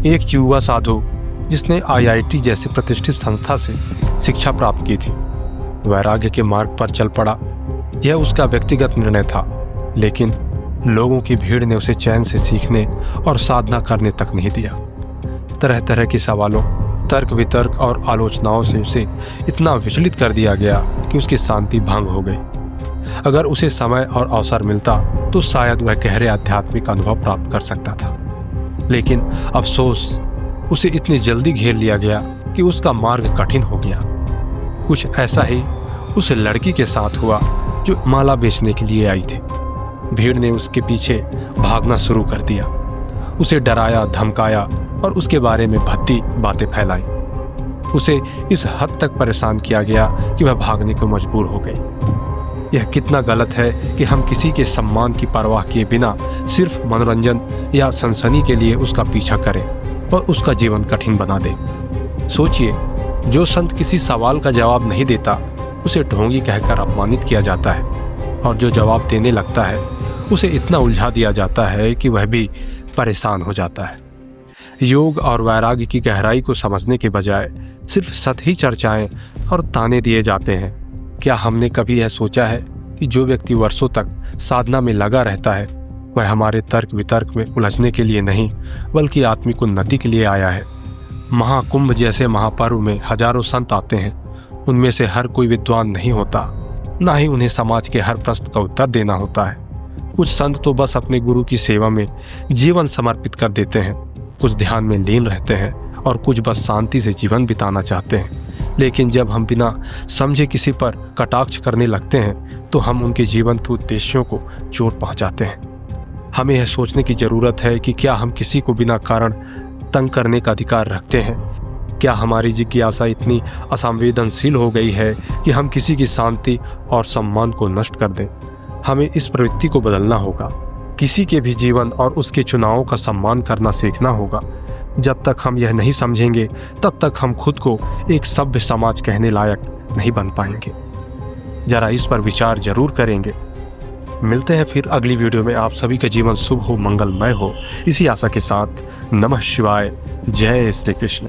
एक युवा साधु जिसने आईआईटी जैसी प्रतिष्ठित संस्था से शिक्षा प्राप्त की थी, वैराग्य के मार्ग पर चल पड़ा। यह उसका व्यक्तिगत निर्णय था, लेकिन लोगों की भीड़ ने उसे चैन से सीखने और साधना करने तक नहीं दिया। तरह तरह के सवालों, तर्क वितर्क और आलोचनाओं से उसे इतना विचलित कर दिया गया कि उसकी शांति भंग हो गई। अगर उसे समय और अवसर मिलता तो शायद वह गहरे आध्यात्मिक अनुभव प्राप्त कर सकता था, लेकिन अफसोस उसे इतनी जल्दी घेर लिया गया कि उसका मार्ग कठिन हो गया। कुछ ऐसा ही उस लड़की के साथ हुआ जो माला बेचने के लिए आई थी। भीड़ ने उसके पीछे भागना शुरू कर दिया, उसे डराया, धमकाया और उसके बारे में भद्दी बातें फैलाई। उसे इस हद तक परेशान किया गया कि वह भागने को मजबूर हो गई। यह कितना गलत है कि हम किसी के सम्मान की परवाह किए बिना सिर्फ मनोरंजन या सनसनी के लिए उसका पीछा करें और उसका जीवन कठिन बना दें। सोचिए, जो संत किसी सवाल का जवाब नहीं देता उसे ढोंगी कहकर अपमानित किया जाता है, और जो जवाब देने लगता है उसे इतना उलझा दिया जाता है कि वह भी परेशान हो जाता है। योग और वैराग्य की गहराई को समझने के बजाय सिर्फ सतही चर्चाएं और ताने दिए जाते हैं। क्या हमने कभी यह सोचा है कि जो व्यक्ति वर्षों तक साधना में लगा रहता है वह हमारे तर्क वितर्क में उलझने के लिए नहीं, बल्कि आत्मिक उन्नति के लिए आया है। महाकुंभ जैसे महापर्व में हजारों संत आते हैं। उनमें से हर कोई विद्वान नहीं होता, ना ही उन्हें समाज के हर प्रश्न का उत्तर देना होता है। कुछ संत तो बस अपने गुरु की सेवा में जीवन समर्पित कर देते हैं, कुछ ध्यान में लीन रहते हैं और कुछ बस शांति से जीवन बिताना चाहते हैं। लेकिन जब हम बिना समझे किसी पर कटाक्ष करने लगते हैं तो हम उनके जीवन के उद्देश्यों को चोट पहुंचाते हैं। हमें यह सोचने की ज़रूरत है कि क्या हम किसी को बिना कारण तंग करने का अधिकार रखते हैं? क्या हमारी जिज्ञासा इतनी असंवेदनशील हो गई है कि हम किसी की शांति और सम्मान को नष्ट कर दें? हमें इस प्रवृत्ति को बदलना होगा। किसी के भी जीवन और उसके चुनावों का सम्मान करना सीखना होगा। जब तक हम यह नहीं समझेंगे तब तक हम खुद को एक सभ्य समाज कहने लायक नहीं बन पाएंगे। जरा इस पर विचार जरूर करेंगे। मिलते हैं फिर अगली वीडियो में। आप सभी का जीवन शुभ हो, मंगलमय हो, इसी आशा के साथ नमः शिवाय। जय श्री कृष्ण।